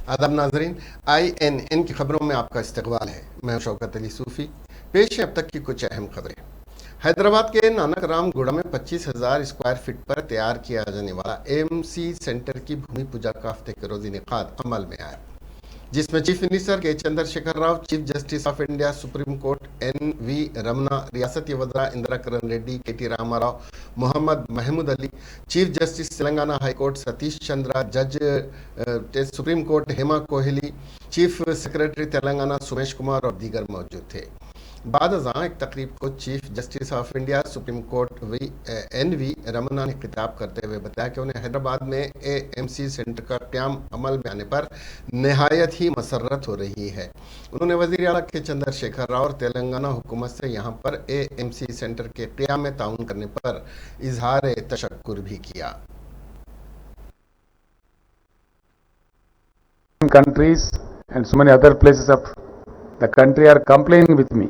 आदाब नाजरीन, INN की खबरों में आपका इस्तकबाल है। मैं शौकत अली सूफ़ी। पेश है अब तक की कुछ अहम खबरें। हैदराबाद के नानक राम गुड़ा में 25,000 स्क्वायर फीट पर तैयार किया जाने वाला AMC सेंटर की भूमि पूजा का हफ्ते के रोज़ इनेकाद अमल में आया, जिसमें चीफ मिनिस्टर के Chandrashekar Rao, chief justice of India supreme court NV Ramana, रियासती वज़रा Indira Kiran Reddy, KT Rama Rao, Mohammed Mahmood Ali, chief justice Telangana high court Satish Chandra, जज supreme court Hema Kohli, chief secretary Telangana Sumesh Kumar और दीगर मौजूद थे। बाद अज़ां एक तकरीब को chief justice of India supreme court NV Ramana ने खिताब करते हुए बताया कि उन्हें हैदराबाद में AMC सेंटर का क़याम अमल में आने पर नहायत ही मसरत हो रही है। उन्होंने वज़ीर आला के चंद्रशेखर राव और तेलंगाना हुकूमत से यहाँ पर AMC सेंटर के क़याम में ताउन करने पर इजहार तशक्कुर भी किया। Countries and so many other places of the country are complaining with me.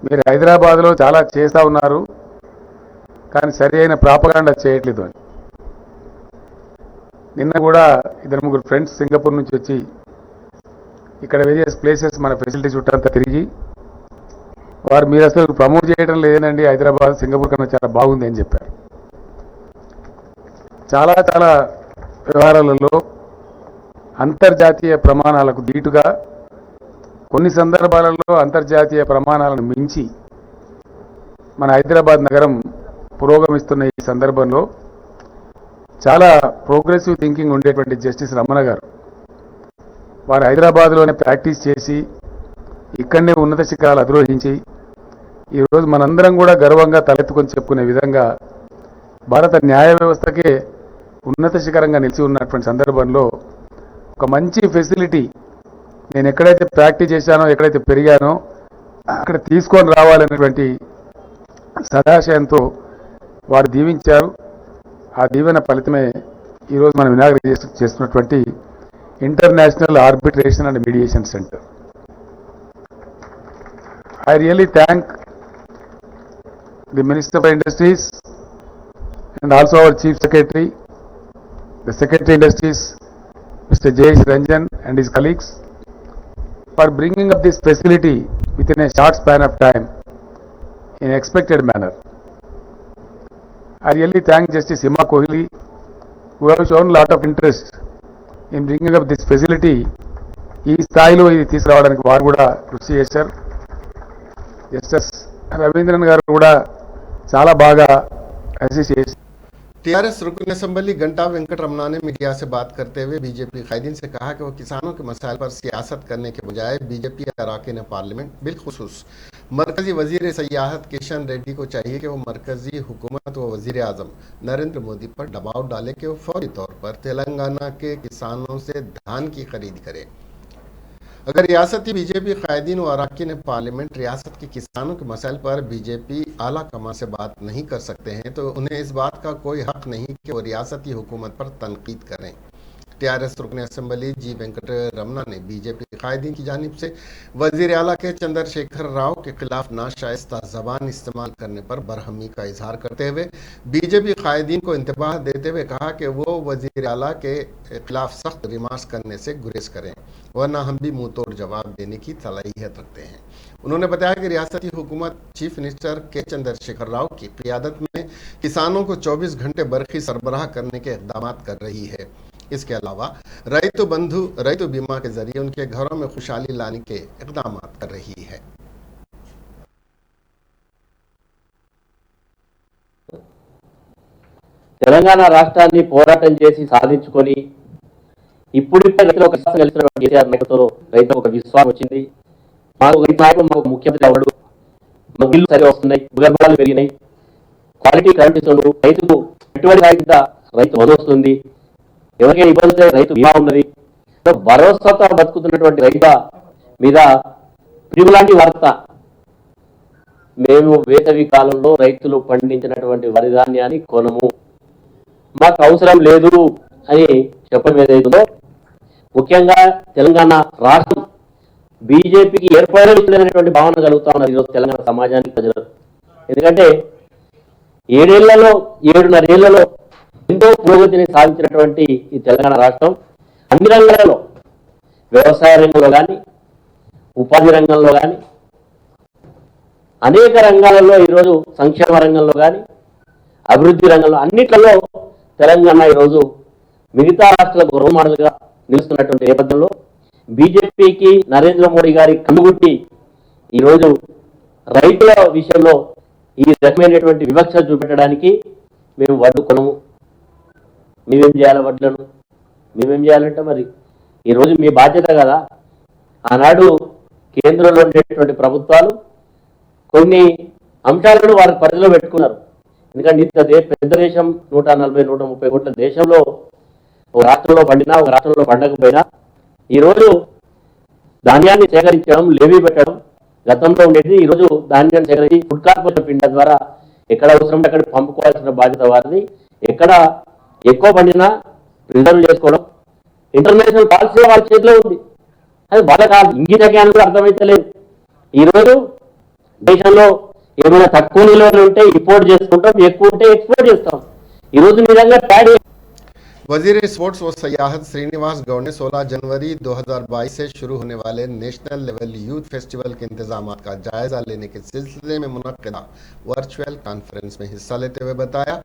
మీరు హైదరాబాద్లో చాలా చేస్తూ ఉన్నారు, కానీ సరి అయిన ప్రాపగాండా చేయట్లేదు అని. నిన్న కూడా 2-3 ఫ్రెండ్స్ సింగపూర్ నుంచి వచ్చి ఇక్కడ వేరియస్ ప్లేసెస్ మన ఫెసిలిటీ చుట్టంతా తిరిగి వారు మీరు అసలు ప్రమోట్ చేయడం లేదండి, హైదరాబాద్ సింగపూర్ కన్నా చాలా బాగుంది అని చెప్పారు. చాలా చాలా వ్యవహారాలలో అంతర్జాతీయ ప్రమాణాలకు దీటుగా, కొన్ని సందర్భాలలో అంతర్జాతీయ ప్రమాణాలను మించి మన హైదరాబాద్ నగరం పురోగమిస్తున్న ఈ సందర్భంలో చాలా ప్రోగ్రెసివ్ థింకింగ్ ఉండేటువంటి జస్టిస్ రమణ గారు వారు హైదరాబాద్లోనే ప్రాక్టీస్ చేసి ఇక్కడనే ఉన్నత శిఖరాలు అధిరోహించి ఈరోజు మనందరం కూడా గర్వంగా తలెత్తుకొని చెప్పుకునే విధంగా భారత న్యాయ వ్యవస్థకే ఉన్నత శిఖరంగా నిలిచి ఉన్నటువంటి సందర్భంలో ఒక మంచి ఫెసిలిటీ నేను ఎక్కడైతే ప్రాక్టీస్ చేశానో, ఎక్కడైతే పెరిగానో అక్కడ తీసుకొని రావాలనేటువంటి సదాశయంతో వారు దీవించారు. ఆ దీవెన ఫలితమే ఈరోజు మనం ఇనాగ్రేట్ చేస్తున్నటువంటి international arbitration and mediation centre. I really thank the Minister for Industries and also our Chief Secretary, the Secretary Industries, Mr. Jayesh Ranjan and his colleagues for bringing up this facility within a short span of time in expected manner. I really thank Justice Hema Kohli, who have shown a lot of interest in bringing up this facility. ఈ స్థాయిలో ఇది తీసుకురావడానికి వారు కూడా కృషి చేశారు. Justice Ravindran గారు కూడా చాలా బాగా అసిస్ట్ చేశారు. TRS रुकन असम्बली घंटा वेंकट रमना ने मीडिया से बात करते हुए बीजेपी कायदीन से कहा कि वो किसानों के मसाइल पर सियासत करने के बजाय बीजेपी अरकान पार्लियामेंट बिलखुसूस मरकजी वजीर सयाहत किशन रेड्डी को चाहिए कि वो मरकजी हुकूमत व वजीर आजम नरेंद्र मोदी पर दबाव डाले कि वो फौरी तौर पर तेलंगाना के किसानों से धान की खरीद करे। अगर रियासती बीजेपी कायदीन व अरकान पार्लियामेंट रियासत के किसानों के मसाइल पर बीजेपी आला कमान से बात नहीं कर सकते हैं तो उन्हें इस बात का कोई हक नहीं कि वो रियासती हुकूमत पर तनकीद करें। TRS रुकन असम्बली जी वेंकट रमना ने बीजेपी कायदीन की जानिब से वजीर आला के चंद्रशेखर राव के खिलाफ नाशाइस्ता जबान इस्तेमाल करने पर बरहमी का इजहार करते हुए बीजेपी कायदीन को इंतबाह देते हुए कहा कि वो वजीर आला के खिलाफ सख्त रिमार्क्स करने से गुरेज करें, वरना हम भी मुंह तोड़ जवाब देने की सलाहियत रखते हैं। उन्होंने बताया कि रियासती हुकूमत चीफ मिनिस्टर के चंद्रशेखर राव की क़ियादत में किसानों को 24 घंटे बरखी सरबराह करने के इक़दाम कर रही है। इसके अलावा रैतु बंधु रैतु बीमा के जरिए उनके घरों में खुशहाली लाने के इक़दाम कर रही है। తెలంగాణ రాష్ట్రాన్ని పోరాటం చేసి సాధించుకొని ఇప్పుడిప్పుడే రైతులు ఒక విశ్వాసం కలిసినటువంటి కేసీఆర్ నాయకులతో రైతులకు ఒక విశ్వాసం వచ్చింది. మాకు రైతు నాయకులు మాకు ముఖ్యమంత్రి అవడు, మాకు బిల్లు సరిగా వస్తున్నాయి, భూగర్భాలు పెరిగినాయి, క్వాలిటీ కరెంట్ ఇస్తుండ్రు, రైతుకు పెట్టుబడి కింద రైతు వదొస్తుంది, ఎవరికైనా ఇబ్బంది రైతు బీమా ఉన్నది. భరోసాతో బతుకుతున్నటువంటి రైతు మీద పిడుగులాంటి వార్త, మేము వేసవి కాలంలో రైతులు పండించినటువంటి వరి ధాన్యాన్ని కొనము, మాకు అవసరం లేదు అని చెప్పడం ఏదైతుందో, ముఖ్యంగా తెలంగాణ రాష్ట్రం బీజేపీకి ఏర్పడలేదనేటువంటి భావన కలుగుతా ఉన్నది ఈరోజు తెలంగాణ సమాజానికి ప్రజలు. ఎందుకంటే 7.5 ఏళ్లలో ఎంతో పురోగతిని సాధించినటువంటి ఈ తెలంగాణ రాష్ట్రం అన్ని రంగాలలో, వ్యవసాయ రంగంలో కానీ, ఉపాధి రంగంలో కానీ, అనేక రంగాలలో ఈరోజు సంక్షేమ రంగంలో కానీ, అభివృద్ధి రంగంలో అన్నిట్లలో తెలంగాణ ఈరోజు మిగతా రాష్ట్రాలకు రోల్ మోడల్గా నిలుస్తున్నటువంటి నేపథ్యంలో బీజేపీకి నరేంద్ర మోడీ గారి కన్నుగుట్టి ఈరోజు రైతుల విషయంలో ఈ రకమైనటువంటి వివక్ష చూపెట్టడానికి మేము వడ్లు కొనము, మేమేం చేయాలి వడ్లను, మేమేం చేయాలంటే మరి ఈరోజు మీ బాధ్యత కదా. ఆనాడు కేంద్రంలో ఉండేటువంటి ప్రభుత్వాలు కొన్ని అంశాలను వారి పరిధిలో పెట్టుకున్నారు. ఎందుకంటే ఇంత పెద్ద దేశం 140-130 కోట్ల దేశంలో ఒక రాష్ట్రంలో పండినా ఒక రాష్ట్రంలో పండకపోయినా ఈరోజు ధాన్యాన్ని సేకరించడం, లేవీ పెట్టడం గతంలో ఉండేది. ఈరోజు ధాన్యాన్ని సేకరించి ఫుడ్ కార్పొరేషన్ ఆఫ్ ఇండియా ద్వారా ఎక్కడ అవసరం అక్కడ పంపుకోవాల్సిన బాధ్యత వారిది. ఎక్కడ ఎక్కువ పండినా ప్రిజర్వ్ చేసుకోవడం ఇంటర్నేషనల్ పాలసీ వాళ్ళ చేతిలో ఉంది. అది వాళ్ళ ఇంగిత జ్ఞానం కూడా అర్థమైతే లేదు. ఈరోజు దేశంలో ఏమైనా తక్కువ నిల్వలు ఉంటే ఇంపోర్ట్ చేసుకుంటాం, ఎక్కువ ఉంటే ఎక్స్పోర్ట్ చేస్తాం. ఈరోజు నిజంగా ప్యాడ్ वजीर स्पोर्ट्स व सियाहत श्रीनिवास गौड़ ने 16 जनवरी 2022 से शुरू होने वाले नेशनल लेवल यूथ फेस्टिवल के इंतजाम का जायजा लेने के सिलसिले में मुनक्किदा वर्चुअल कॉन्फ्रेंस में हिस्सा लेते हुए बताया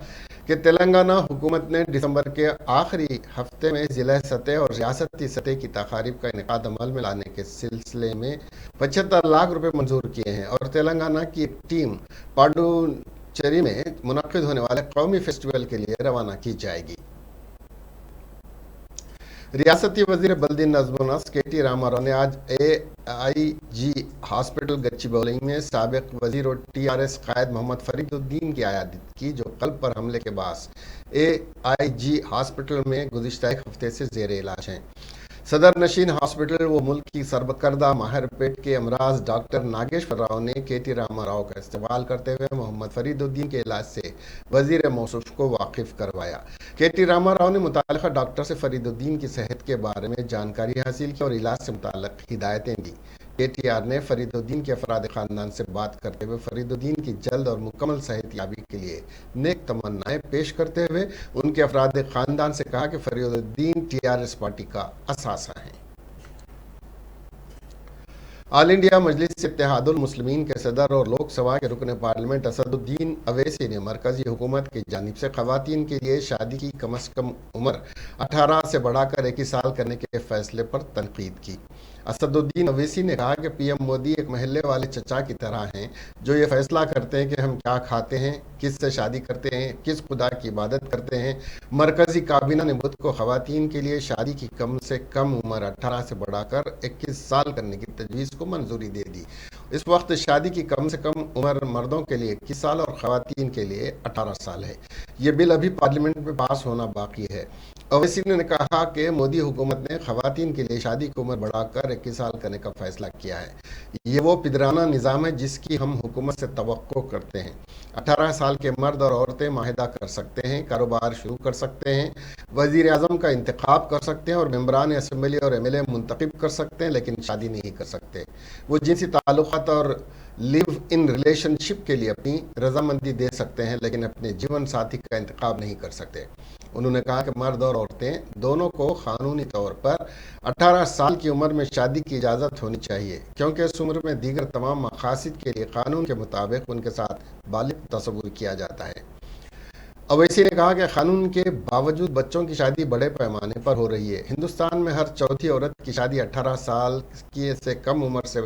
कि तेलंगाना हुकूमत ने दिसंबर के आखिरी हफ्ते में जिला सतह और रियासती सतह की तकारीब का इनेकाद अमल में लाने के सिलसिले में 75 लाख रुपए मंजूर किए हैं और तेलंगाना की एक टीम पांडुचेरी में मुनक्किद होने वाले कौमी फेस्टिवल के लिए रवाना की जाएगी। रियासती वजीर बल्दी नज़्म-ओ-नस्क के.टी. रामाराव ने आज AIG हॉस्पिटल गच्चीबौली में साबिक वजीर और TRS कायद मोहम्मद फरीदुद्दीन की आयादत की, जो कल्ब पर हमले के बाद AIG हॉस्पिटल में गुज़िश्ता एक हफ्ते से ज़ेर इलाज हैं। सदर नशीन हॉस्पिटल व मुल्क की सरबकर्दा माहिर पेट के अमराज डॉक्टर नागेश्वर राव ने के.टी. रामाराव का इस्तेमाल करते हुए मोहम्मद फरीदुद्दीन के इलाज से वजीर मौसूफ को वाकिफ करवाया। के.टी. रामाराव ने मुतालिका डॉक्टर से फरीदुद्दीन की सेहत के बारे में जानकारी हासिल की और इलाज से मुताल्लिक हिदायतें दी। KTR ने फरीदुद्दीन के अफराद खानदान से बात करते हुए फरीदुद्दीन की जल्द और मुकम्मल सेहतयाबी के लिए नेक तमन्नाएं पेश करते हुए उनके अफराद खानदान से कहा कि फरीदुद्दीन TRS पार्टी का असासा है। ऑल इंडिया मजलिस इत्तेहादुल मुस्लिमीन के सदर और लोकसभा के रुकन पार्लियामेंट असदुद्दीन अवैसी ने मरकजी हुकूमत की जानिब से खवातीन के लिए शादी की कम अज़ कम उम्र 18 से बढ़ाकर 21 साल करने के फैसले पर तनकीद की। असदुद्दीन अवैसी ने कहा कि PM मोदी एक महल्ले वाले चचा की तरह हैं जो ये फैसला करते हैं कि हम क्या खाते हैं, किस से शादी करते हैं, किस खुदा की इबादत करते हैं। मरकजी काबीना ने बुध को खवातीन के लिए शादी की कम से कम उम्र 18 से बढ़ाकर 21 साल करने की तजवीज़ को मंजूरी दे दी। इस वक्त शादी की कम से कम उम्र मर्दों के लिए 21 साल और खवातीन के लिए 18 साल है। ये बिल अभी पार्लियामेंट में पास होना बाकी है। अवैसी ने कहा कि मोदी हुकूमत ने खवातीन के लिए शादी की उम्र बढ़ाकर 21 साल करने का फैसला किया है। ये वो पिदराना निज़ाम है जिसकी हम हुकूमत से तवक्को करते हैं। 18 साल के मर्द और औरतें माहिदा कर सकते हैं, कारोबार शुरू कर सकते हैं, वज़ीर आज़म का इंतखाब कर सकते हैं और मेंबरान असम्बली और MLA मुंतखब कर सकते हैं, लेकिन शादी नहीं कर सकते। वो जिनसी ताल्लुक़ात और लिव इन रिलेशनशिप के लिए अपनी रजामंदी दे सकते हैं, लेकिन अपने जीवन साथी का इंतखाब नहीं कर सकते। उन्होंने कहा कि मर्द और औरतें दोनों को कानूनी तौर पर 18 साल की उम्र में शादी की इजाज़त होनी चाहिए, क्योंकि इस उम्र में दीगर तमाम मकासद के लिए कानून के मुताबिक उनके साथ बालिग तस्वुर किया जाता है। अवैसी ने कहा कि कानून के बावजूद बच्चों की शादी बड़े पैमाने पर हो रही है। हिंदुस्तान में हर चौथी औरत की शादी 18 साल की से कम उम्र से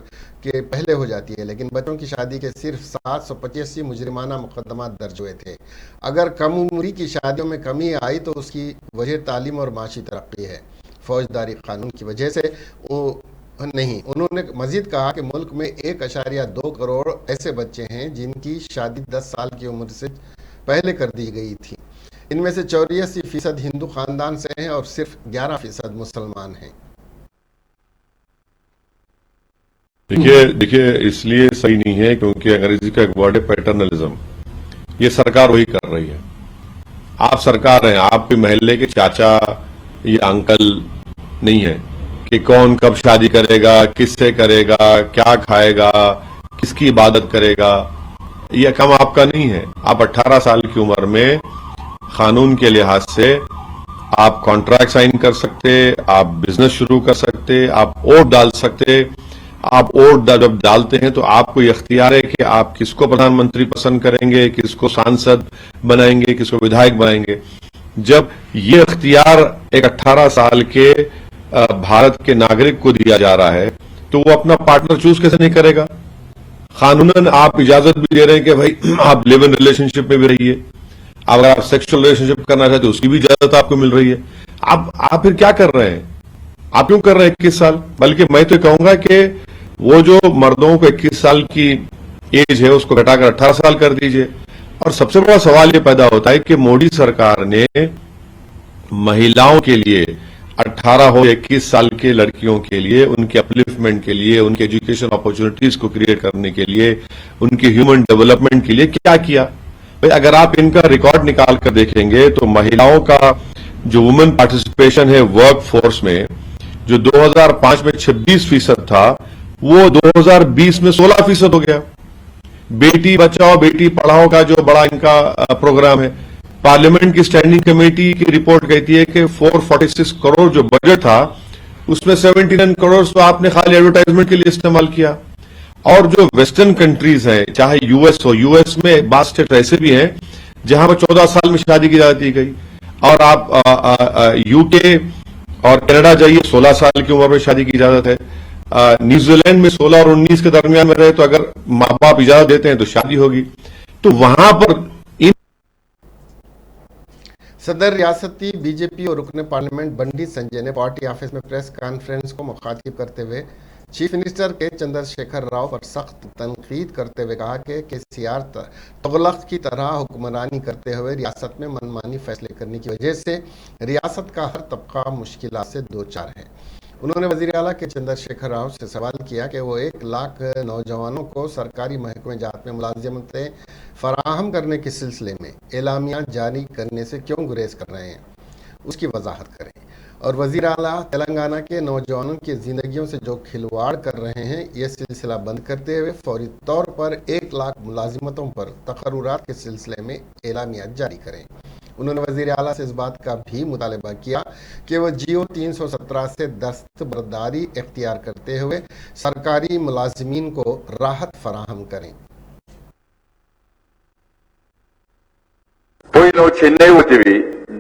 के पहले हो जाती है, लेकिन बच्चों की शादी के सिर्फ 785 मुजरिमाना मुकदमा दर्ज हुए थे। अगर कम उम्री की शादियों में कमी आई तो उसकी वजह तालीम और माशी तरक्की है, फौजदारी कानून की वजह से नहीं। उन्होंने मजीद कहा कि मुल्क में 1.2 करोड़ ऐसे बच्चे हैं जिनकी शादी 10 साल की उम्र से पहले कर दी गई थी। इनमें से 84% हिंदू खानदान से हैं और सिर्फ 11% मुसलमान हैं। देखिए इसलिए सही नहीं है क्योंकि अंग्रेजी का एक वर्ड है पैटर्नलिज्म। ये सरकार वही कर रही है। आप सरकार हैं, आप महल्ले के चाचा या अंकल नहीं है कि कौन कब शादी करेगा, किससे करेगा, क्या खाएगा, किसकी इबादत करेगा। यह काम आपका नहीं है। आप 18 साल की उम्र में कानून के लिहाज से आप कॉन्ट्रैक्ट साइन कर सकते, आप बिजनेस शुरू कर सकते, आप वोट डाल सकते। आप वोट जब डालते हैं तो आपको ये इख्तियार है कि आप किसको प्रधानमंत्री पसंद करेंगे, किसको सांसद बनाएंगे, किसको विधायक बनाएंगे। जब ये इख्तियार एक 18 साल के भारत के नागरिक को दिया जा रहा है तो वो अपना पार्टनर चूज कैसे नहीं करेगा? कानूनन आप इजाजत भी दे रहे हैं कि भाई आप लिव इन रिलेशनशिप में भी रहिए, अगर आप सेक्सुअल रिलेशनशिप करना चाहते तो उसकी भी इजाजत आपको मिल रही है। आप फिर क्या कर रहे हैं? आप क्यों कर रहे हैं 21 साल? बल्कि मैं तो कहूंगा कि वो जो मर्दों को 21 साल की एज है उसको घटाकर 18 साल कर दीजिए। और सबसे बड़ा सवाल ये पैदा होता है कि मोदी सरकार ने महिलाओं के लिए 18 हो 21 साल के लड़कियों के लिए, उनके अपलिफ्टमेंट के लिए, उनके एजुकेशन अपॉर्चुनिटीज को क्रिएट करने के लिए, उनके ह्यूमन डेवलपमेंट के लिए क्या किया? भाई अगर आप इनका रिकॉर्ड निकाल कर देखेंगे तो महिलाओं का जो वुमेन पार्टिसिपेशन है वर्क फोर्स में, जो 2005 में 26% था, वो 2020 में 16% हो गया। बेटी बचाओ बेटी पढ़ाओ का जो बड़ा इनका प्रोग्राम है, पार्लियामेंट की स्टैंडिंग कमेटी की रिपोर्ट कहती है कि 446 करोड़ जो बजट था उसमें 79 करोड़ तो आपने खाली एडवर्टाइजमेंट के लिए इस्तेमाल किया। और जो वेस्टर्न कंट्रीज हैं, चाहे यूएस हो, यूएस में बात स्टेट ऐसे भी हैं जहां पर 14 साल में शादी की इजाजत दी गई, और आप यूके और कनाडा जाइए 16 साल की उम्र में शादी की इजाजत है। न्यूजीलैंड में 16 और 19 के दरमियान में रहे तो अगर माँ बाप इजाजत देते हैं तो शादी होगी। तो वहां पर सदर रियासती बीजेपी और रुकने पार्लियामेंट बंडी संजय ने पार्टी ऑफिस में प्रेस कॉन्फ्रेंस को मुखातिब करते हुए चीफ मिनिस्टर के चंद्रशेखर राव पर सख्त तनकीद करते हुए कहा कि केसीआर तुगलक की तरह हुक्मरानी करते हुए रियासत में मनमानी फैसले करने की वजह से रियासत का हर तबका मुश्किलात से दो चार है। उन्होंने वज़ीर आला के चंद्रशेखर राव से सवाल किया कि वो 1 लाख नौजवानों को सरकारी महकमे जात में मुलाजिमतें फराहम करने के सिलसिले में एलामिया जारी करने से क्यों गुरेज कर रहे हैं, उसकी वजाहत करें। और वज़ीर आला तेलंगाना के नौजवानों की ज़िंदगियों से जो खिलवाड़ कर रहे हैं ये सिलसिला बंद करते हुए फौरी तौर पर 1 लाख मुलाजिमतों पर तकर्रुरात के सिलसिले में एलामिया जारी करें। उन्होंने वज़ीर आला से इस बात का भी मुतालबा किया कि वह जियो 317 से दस्तबरदारी इख्तियार करते हुए सरकारी मुलाजिमीन को राहत फराहम करें। పోయి నువ్వు చెన్నై పోతివి,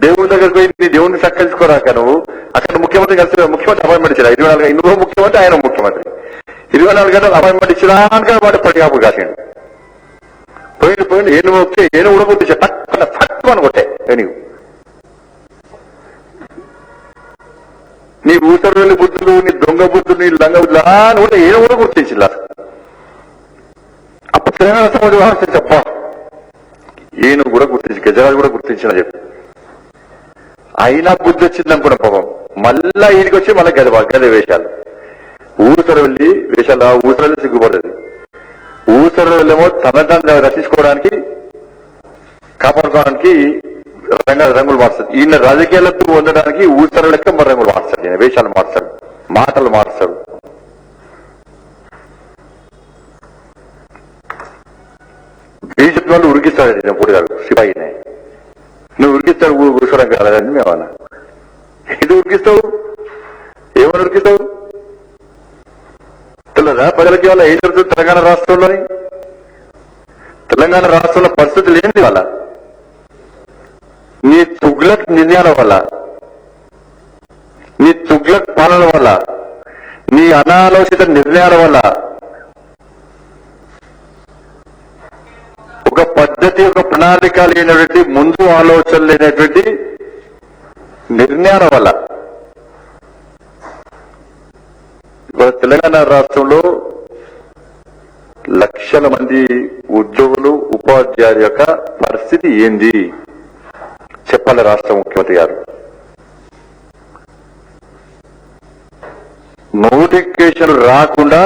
దేవుని దగ్గరకు పోయి నీ దేవుడిని సక్కరించుకోరాక నువ్వు అక్కడ ముఖ్యమంత్రి కలిసి ముఖ్యమంత్రి అపాయింట్మెంట్ ఇచ్చారు 24 ఇందులో ముఖ్యమంత్రి ఆయన ముఖ్యమంత్రి 24 గంటలు అపాయింట్మెంట్ ఇచ్చినాక వాడు పడిగాపు కాసిండు పోయిండు ఏను మొక్కితే ఏను కూడా పుట్టించా తక్కువ అనుకుంటే నీవు నీ ఊసరు వెళ్ళి బుద్ధులు, నీ దొంగ బుద్ధులు, నీ లంగ బుద్ధులు అని కూడా ఏను కూడా గుర్తించింది అప్పుడు తెలంగాణ సమాజం చెప్ప ఈయన కూడా గుర్తించి గజరాజు కూడా గుర్తించిన చెప్పి అయినా బుద్ధి వచ్చింది అనుకున్న పాపం మళ్ళా ఈయనకి వచ్చి మళ్ళీ గదే వేషాలు ఊసరు వెళ్ళి వేషాలు ఊసరు వెళ్ళి సిగ్గుపడుతుంది ఊసరు వెళ్ళేమో తనదాన్ని రక్షించుకోవడానికి కాపాడుకోవడానికి రంగులు మార్చాడు ఈయన రాజకీయాలతో పొందడానికి ఊసరు లెక్క మరి రంగులు మార్చాడు ఈయన వేషాలు మార్చాడు మాటలు మార్చాడు బీజేపీ వాళ్ళు ఉరికిస్తాడు పొడిగాడు సిపాయిని నువ్వు ఉరికిస్తాడు కూర్చోడం కాలేదని మేమన్నా ఇది ఉరికిస్తావు ఏమని ఉరికిస్తావు తెలియదా ప్రజలకి వాళ్ళ ఏం జరుగుతుంది తెలంగాణ రాష్ట్రంలోని తెలంగాణ రాష్ట్రంలో పరిస్థితులు ఏంటి వాళ్ళ నీ తుగ్లక్ నిర్ణయాల వల్ల నీ తుగ్లక్ పాలన వల్ల నీ అనాలోచిత నిర్ణయాల వల్ల ఒక పద్ధతి ఒక ప్రణాళిక లేనటువంటి ముందు ఆలోచన లేనటువంటి నిర్ణయాల వల్ల ఇవాళ తెలంగాణ రాష్ట్రంలో లక్షల మంది ఉద్యోగులు ఉపాధ్యాయుల యొక్క పరిస్థితి ఏంది చెప్పాలి రాష్ట్ర ముఖ్యమంత్రి గారు. నోటిఫికేషన్ రాకుండా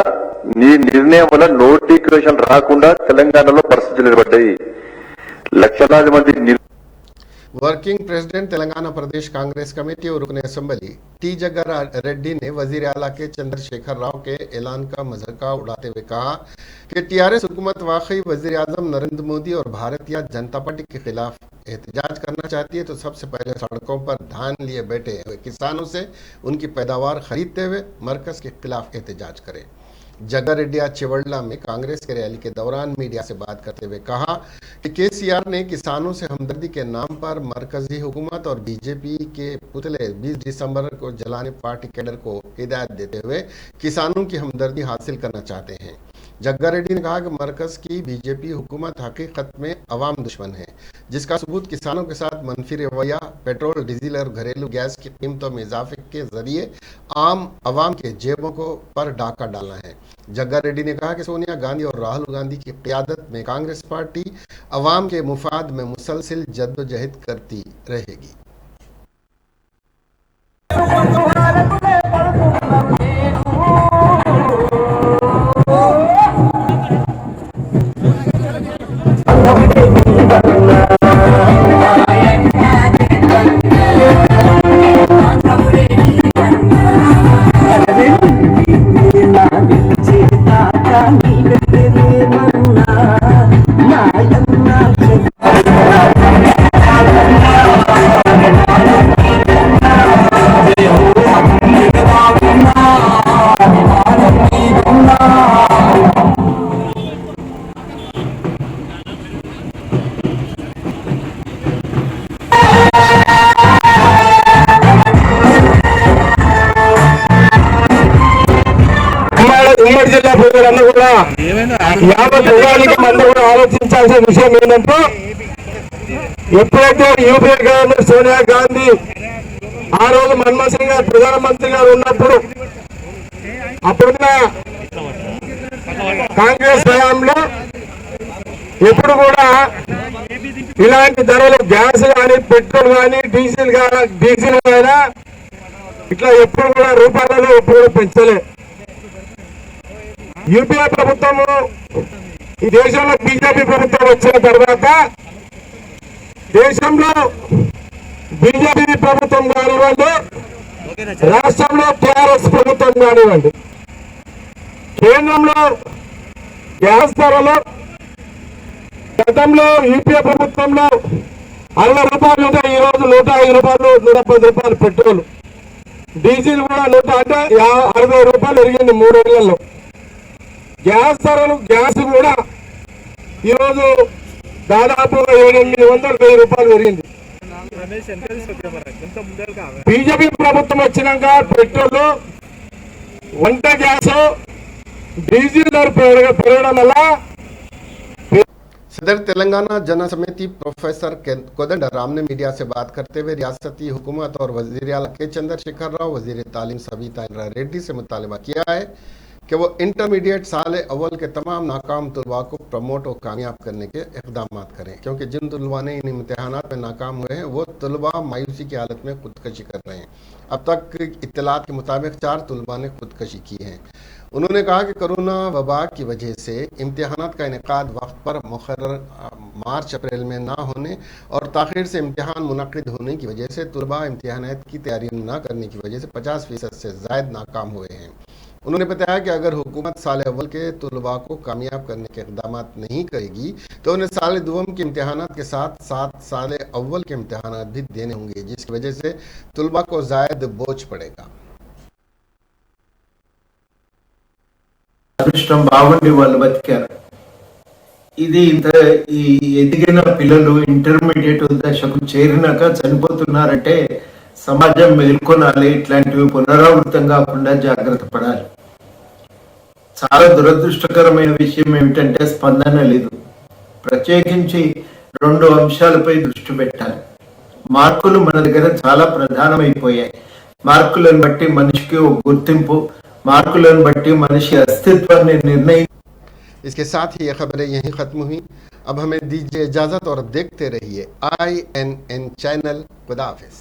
నీ నిర్ణయం వల్ల నోటిఫికేషన్ రాకుండా తెలంగాణలో పరిస్థితులు నిలబడ్డాయి. లక్షలాది మంది वर्किंग प्रेसिडेंट तेलंगाना प्रदेश कांग्रेस कमेटी और रुकन असम्बली टी जग्गा रेड्डी ने वजीर आला के चंद्रशेखर राव के ऐलान का मजाक उड़ाते हुए कहा कि टीआरएस हुकूमत वाकई वजीर आजम नरेंद्र मोदी और भारतीय जनता पार्टी के खिलाफ एहतजाज करना चाहती है तो सबसे पहले सड़कों पर धान लिए बैठे हुए किसानों से उनकी पैदावार खरीदते हुए मरकज के खिलाफ एहतजाज करे। जग्गा रेड्डी आज चिवड़ला में कांग्रेस के रैली के दौरान मीडिया से बात करते हुए कहा कि केसीआर ने किसानों से हमदर्दी के नाम पर मरकजी हुकूमत और बीजेपी के पुतले 20 दिसंबर को जलाने पार्टी कैडर को हिदायत देते हुए किसानों की हमदर्दी हासिल करना चाहते हैं। जग्गा रेड्डी ने कहा कि मरकज की बीजेपी हुकूमत हकीकत में अवाम दुश्मन है, जिसका सबूत किसानों के साथ मनफी रवैया, पेट्रोल डीजल और घरेलू गैस की कीमतों में इजाफे के जरिए आम अवाम के जेबों को पर डाका डालना है। जग्गा रेड्डी ने कहा कि सोनिया गांधी और राहुल गांधी की क़यादत में कांग्रेस पार्टी अवाम के मुफाद में मुसलसिल जद्दोजहद करती रहेगी। ఉమ్మడి జిల్లా ప్రజలందరూ కూడా యావత్ ప్రజానికం అందరూ కూడా ఆలోచించాల్సిన విషయం ఏంటంటే ఎప్పుడైతే యూపీఏ గవర్నర్ సోనియా గాంధీ ఆ రోజు మన్మోహన్ సింగ్ గారు ప్రధానమంత్రి గారు ఉన్నప్పుడు అప్పుడున్న కాంగ్రెస్ హయాంలో ఎప్పుడు కూడా ఇలాంటి ధరలు గ్యాస్ కానీ పెట్రోల్ కానీ డీజిల్ అయినా ఇట్లా ఎప్పుడు కూడా రూపాయలలో ఎప్పుడు కూడా పెంచలే। యూపీఏ ప్రభుత్వము ఈ దేశంలో బీజేపీ ప్రభుత్వం వచ్చిన తర్వాత దేశంలో బీజేపీ ప్రభుత్వం కానివ్వండి, రాష్ట్రంలో టీఆర్ఎస్ ప్రభుత్వం కానివ్వండి, కేంద్రంలో గ్యాస్ ధరలు గతంలో యూపీఏ ప్రభుత్వంలో 60 రూపాయలు ఉంటే ఈ రోజు 105 రూపాయలు 110 రూపాయలు పెట్రోల్, డీజిల్ కూడా 60 రూపాయలు పెరిగింది 3 ఏళ్లలో। గ్యాస్ ధరలు గ్యాస్ కూడా ఈరోజు దాదాపుగా 700-1000 రూపాయలు పెరిగింది। బీజేపీ ప్రభుత్వం వచ్చినాక పెట్రోల్, వంట గ్యాస్, డీజిల్ ధర పెరగడం వల్ల सदर तेलंगाना जन समिति प्रोफेसर कोदंड राम ने मीडिया से बात करते हुए रियासती हुकूमत और वजीर आला के चंद्रशेखर राव, वजीर तालीम सविता रेड्डी से मुतालबा किया है कि वो इंटरमीडिएट साल अव्वल के तमाम नाकाम तलबा को प्रमोट और कामयाब करने के इक़दाम करें, क्योंकि जिन तलबा ने इन इम्तहानात में नाकाम हुए हैं वो तलबा मायूसी की हालत में खुदकशी कर रहे हैं। अब तक इत्तलात के मुताबिक 4 तलबा ने खुदकशी की है। उन्होंने कहा कि कोरोना वबा की वजह से इम्तहानात का इनेकाद वक्त पर मुकर्रर मार्च-अप्रैल में ना होने और ताख़ीर से इम्तहान मुनक़िद होने की वजह से तलबा इम्तहानात की तैयारी न करने की वजह से 50% से ज़ायद नाकाम हुए हैं। उन्होंने बताया कि अगर हुकूमत साल अव्वल के तलबा को कामयाब करने के इक़दाम नहीं करेगी तो उन्हें साल दुवम के इम्तहानात के साथ साल अव्वल के इम्तहानात भी देने होंगे, जिसकी वजह से तलबा को ज़ायद बोझ पड़ेगा। అదృష్టం బాగుండి వాళ్ళు బతికారు। ఇది ఈ ఎదిగిన పిల్లలు ఇంటర్మీడియట్ దశకు చేరినాక చనిపోతున్నారంటే సమాజం మేల్కొనాలి, ఇట్లాంటివి పునరావృతం కాకుండా జాగ్రత్త పడాలి। చాలా దురదృష్టకరమైన విషయం ఏమిటంటే స్పందన లేదు। ప్రత్యేకించి 2 అంశాలపై దృష్టి పెట్టాలి। మార్కులు మన దగ్గర చాలా ప్రధానమైపోయాయి। మార్కులను బట్టి మనిషికి ఒక గుర్తింపు, మార్కులను బట్టి మనిషి అస్తిత్వాన్ని నిర్ణయి। इसके साथ ही ये खबरें यहीं ख़त्म हुई। अब हमें दीजिए इजाज़त और देखते रहिए INN चैनल। खुदा हाफिज़।